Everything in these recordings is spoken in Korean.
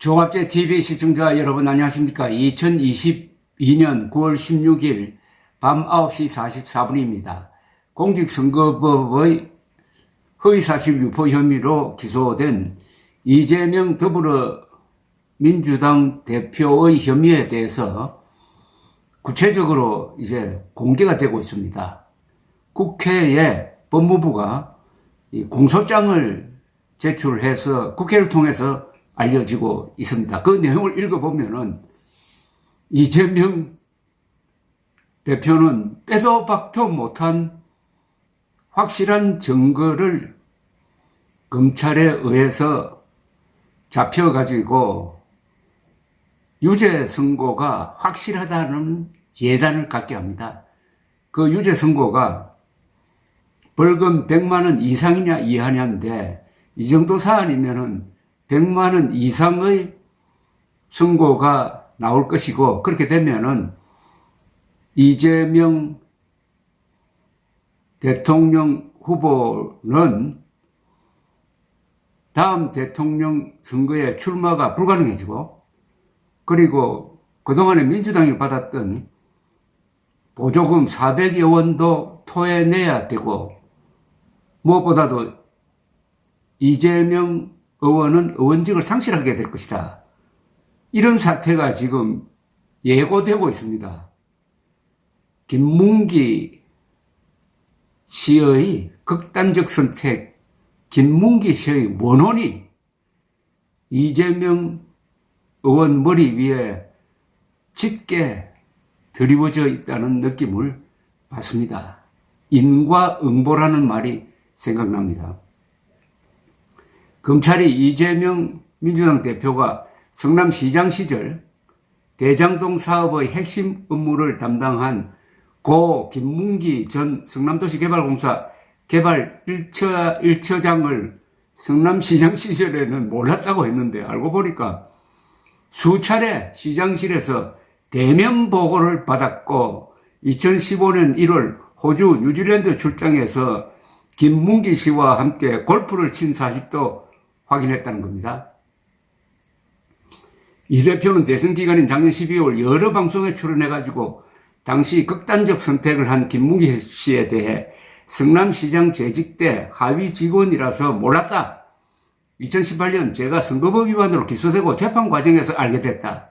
종합제 TV 시청자 여러분 안녕하십니까? 2022년 9월 16일 밤 9시 44분입니다. 공직선거법의 허위사실 유포 혐의로 기소된 이재명 더불어민주당 대표의 혐의에 대해서 구체적으로 이제 공개가 되고 있습니다. 국회에 법무부가 공소장을 제출해서 국회를 통해서 알려지고 있습니다. 그 내용을 읽어보면은 이재명 대표는 빼도 박도 못한 확실한 증거를 검찰에 의해서 잡혀가지고 유죄 선고가 확실하다는 예단을 갖게 합니다. 그 유죄 선고가 벌금 100만 원 이상이냐 이하냐인데 이 정도 사안이면은 100만 원 이상의 선고가 나올 것이고, 그렇게 되면은 이재명 대통령 후보는 다음 대통령 선거에 출마가 불가능해지고, 그리고 그동안에 민주당이 받았던 보조금 400여 원도 토해내야 되고, 무엇보다도 이재명 의원은 의원직을 상실하게 될 것이다. 이런 사태가 지금 예고되고 있습니다. 김문기 씨의 극단적 선택, 김문기 씨의 원혼이 이재명 의원 머리 위에 짙게 드리워져 있다는 느낌을 받습니다. 인과응보라는 말이 생각납니다. 검찰이 이재명 민주당 대표가 성남시장 시절 대장동 사업의 핵심 업무를 담당한 고 김문기 전 성남도시개발공사 개발 1처장을 성남시장 시절에는 몰랐다고 했는데 알고 보니까 수차례 시장실에서 대면 보고를 받았고 2015년 1월 호주 뉴질랜드 출장에서 김문기 씨와 함께 골프를 친 사실도 확인했다는 겁니다. 이 대표는 대선 기간인 작년 12월 여러 방송에 출연해가지고 당시 극단적 선택을 한 김문기 씨에 대해 성남시장 재직 때 하위 직원이라서 몰랐다. 2018년 제가 선거법 위반으로 기소되고 재판 과정에서 알게 됐다.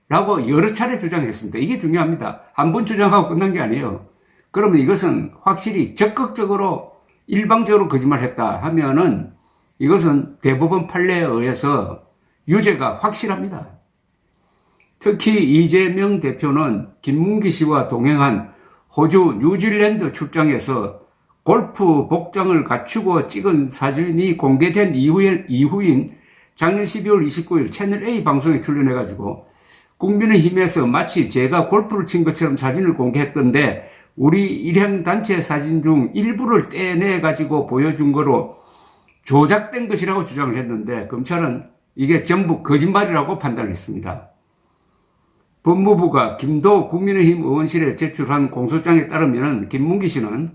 라고 여러 차례 주장했습니다. 이게 중요합니다. 한 번 주장하고 끝난 게 아니에요. 그러면 이것은 확실히 적극적으로 일방적으로 거짓말했다 하면은 이것은 대법원 판례에 의해서 유죄가 확실합니다. 특히 이재명 대표는 김문기 씨와 동행한 호주 뉴질랜드 출장에서 골프 복장을 갖추고 찍은 사진이 공개된 이후인 작년 12월 29일 채널A 방송에 출연해가지고 국민의힘에서 마치 제가 골프를 친 것처럼 사진을 공개했던데 우리 일행단체 사진 중 일부를 떼내가지고 보여준 거로 조작된 것이라고 주장을 했는데 검찰은 이게 전부 거짓말이라고 판단했습니다. 법무부가 김도 국민의힘 의원실에 제출한 공소장에 따르면 김문기 씨는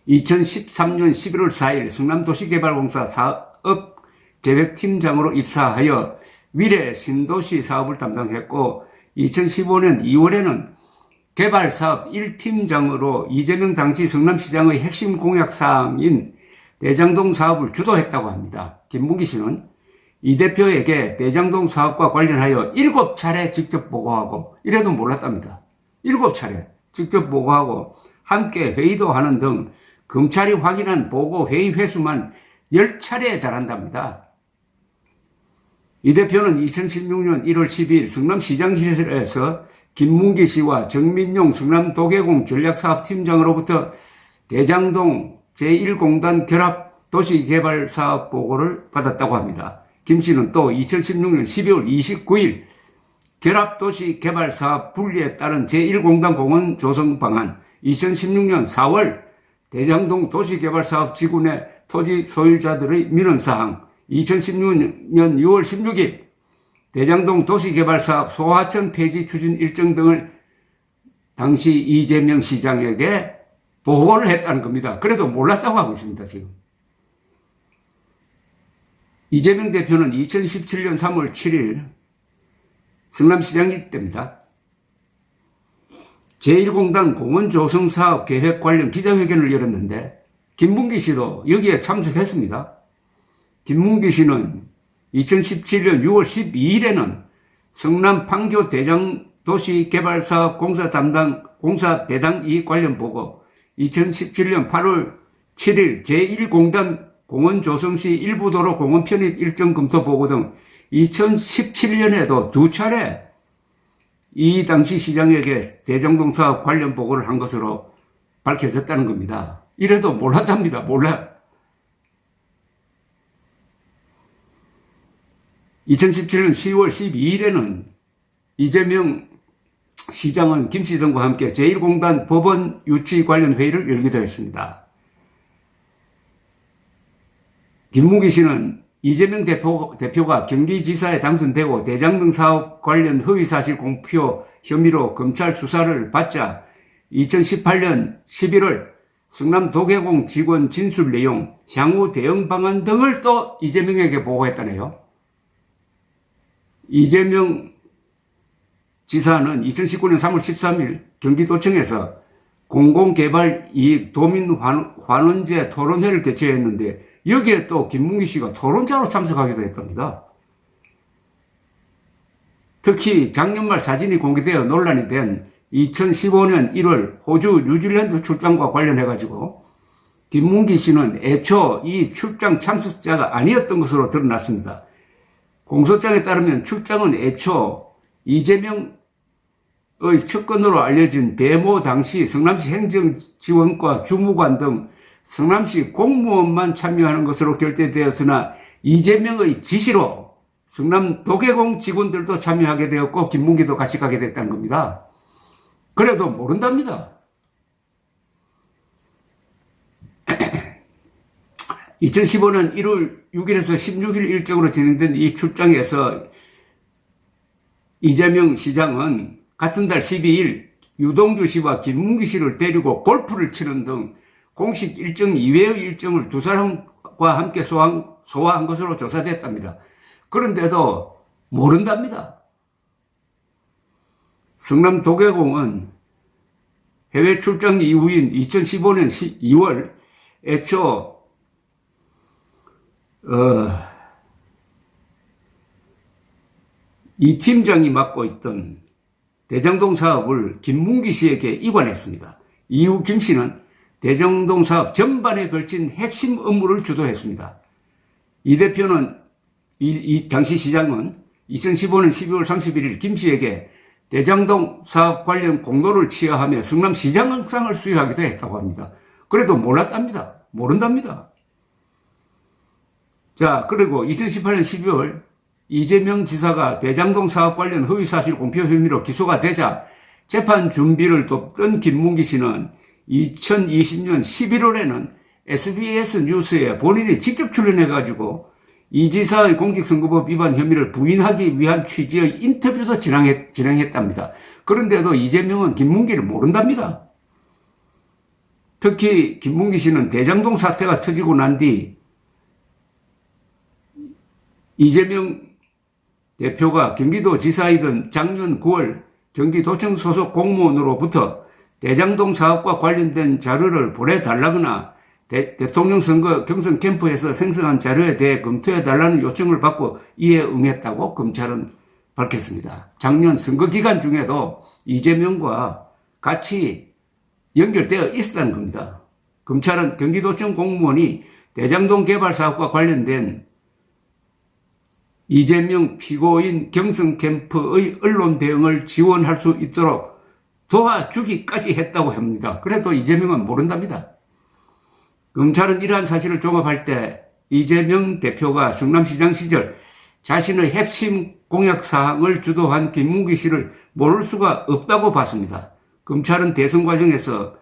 2013년 11월 4일 성남도시개발공사 사업계획팀장으로 입사하여 위례 신도시 사업을 담당했고 2015년 2월에는 개발사업 1팀장으로 이재명 당시 성남시장의 핵심 공약사항인 대장동 사업을 주도했다고 합니다. 김문기 씨는 이 대표에게 대장동 사업과 관련하여 7차례 직접 보고하고 이래도 몰랐답니다. 7차례 직접 보고하고 함께 회의도 하는 등 검찰이 확인한 보고 회의 횟수만 10차례에 달한답니다. 이 대표는 2016년 1월 12일 성남시장실에서 김문기 씨와 정민용 성남도계공 전략사업팀장으로부터 대장동 제1공단 결합 도시개발사업 보고를 받았다고 합니다. 김 씨는 또 2016년 12월 29일 결합 도시개발사업 분리에 따른 제1공단 공원 조성 방안, 2016년 4월 대장동 도시개발사업 지구내 토지 소유자들의 민원사항, 2016년 6월 16일 대장동 도시개발사업 소하천 폐지 추진 일정 등을 당시 이재명 시장에게 보고를 했다는 겁니다. 그래도 몰랐다고 하고 있습니다, 지금. 이재명 대표는 2017년 3월 7일 성남시장이 때입니다. 제1공단 공원조성사업 계획 관련 기자회견을 열었는데 김문기 씨도 여기에 참석했습니다. 김문기 씨는 2017년 6월 12일에는 성남 판교 대장 도시개발사업 공사 배당 이익 관련 보고, 2017년 8월 7일 제1공단 공원조성시 일부도로 공원 편입 일정 검토 보고 등 2017년에도 두 차례 이 당시 시장에게 대장동 사업 관련 보고를 한 것으로 밝혀졌다는 겁니다. 이래도 몰랐답니다. 몰라. 2017년 10월 12일에는 이재명 시장은 김씨 등과 함께 제1공단 법원 유치 관련 회의를 열기도 했습니다. 김문기 씨는 이재명 대표가 경기지사에 당선되고 대장동 사업 관련 허위사실 공표 혐의로 검찰 수사를 받자 2018년 11월 성남 도계공 직원 진술 내용, 향후 대응 방안 등을 또 이재명에게 보고했다네요. 이재명 지사는 2019년 3월 13일 경기도청에서 공공개발이익 도민환원제 토론회를 개최했는데 여기에 또 김문기 씨가 토론자로 참석하기도 했답니다. 특히 작년 말 사진이 공개되어 논란이 된 2015년 1월 호주 뉴질랜드 출장과 관련해가지고 김문기 씨는 애초 이 출장 참석자가 아니었던 것으로 드러났습니다. 공소장에 따르면 출장은 애초 이재명의 측근으로 알려진 배모 당시 성남시 행정지원과 주무관 등 성남시 공무원만 참여하는 것으로 결정되었으나 이재명의 지시로 성남 도계공 직원들도 참여하게 되었고 김문기도 같이 가게 됐다는 겁니다. 그래도 모른답니다. 2015년 1월 6일에서 16일 일정으로 진행된 이 출장에서 이재명 시장은 같은 달 12일 유동규 씨와 김문기 씨를 데리고 골프를 치는 등 공식 일정 이외의 일정을 두 사람과 함께 소화한 것으로 조사됐답니다. 그런데도 모른답니다. 성남 도계공은 해외 출장 이후인 2015년 2월 애초 이 팀장이 맡고 있던 대장동 사업을 김문기 씨에게 이관했습니다. 이후 김 씨는 대장동 사업 전반에 걸친 핵심 업무를 주도했습니다. 이 대표는 이 당시 시장은 2015년 12월 31일 김 씨에게 대장동 사업 관련 공로를 취하하며 성남시장상을 수여하기도 했다고 합니다. 그래도 몰랐답니다. 모른답니다. 자, 그리고 2018년 12월 이재명 지사가 대장동 사업 관련 허위사실 공표 혐의로 기소가 되자 재판 준비를 돕던 김문기 씨는 2020년 11월에는 SBS 뉴스에 본인이 직접 출연해가지고 이 지사의 공직선거법 위반 혐의를 부인하기 위한 취지의 인터뷰도 진행했답니다. 그런데도 이재명은 김문기를 모른답니다. 특히 김문기 씨는 대장동 사태가 터지고 난 뒤 이재명 대표가 경기도지사이던 작년 9월 경기도청 소속 공무원으로부터 대장동 사업과 관련된 자료를 보내달라거나 대통령 선거 경선 캠프에서 생성한 자료에 대해 검토해달라는 요청을 받고 이에 응했다고 검찰은 밝혔습니다. 작년 선거 기간 중에도 이재명과 같이 연결되어 있었다는 겁니다. 검찰은 경기도청 공무원이 대장동 개발 사업과 관련된 이재명 피고인 경선 캠프의 언론 대응을 지원할 수 있도록 도와주기까지 했다고 합니다. 그래도 이재명은 모른답니다. 검찰은 이러한 사실을 종합할 때 이재명 대표가 성남시장 시절 자신의 핵심 공약사항을 주도한 김문기 씨를 모를 수가 없다고 봤습니다. 검찰은 대선 과정에서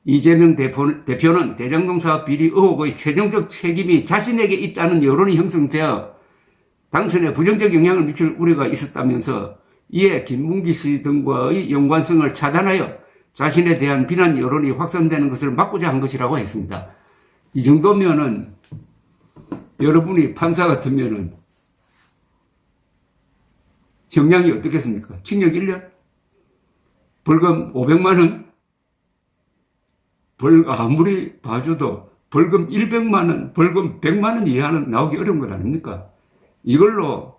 이재명 대표는 대장동 사업 비리 의혹의 최종적 책임이 자신에게 있다는 여론이 형성되어 당선에 부정적 영향을 미칠 우려가 있었다면서 이에 김문기 씨 등과의 연관성을 차단하여 자신에 대한 비난 여론이 확산되는 것을 막고자 한 것이라고 했습니다. 이 정도면은 여러분이 판사 같으면은 형량이 어떻겠습니까? 징역 1년? 벌금 500만 원? 아무리 봐줘도 벌금 100만 원, 벌금 100만 원 이하는 나오기 어려운 것 아닙니까? 이걸로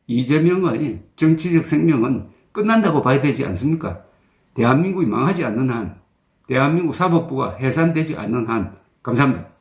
이재명의 정치적 생명은 끝난다고 봐야 되지 않습니까? 대한민국이 망하지 않는 한, 대한민국 사법부가 해산되지 않는 한, 감사합니다.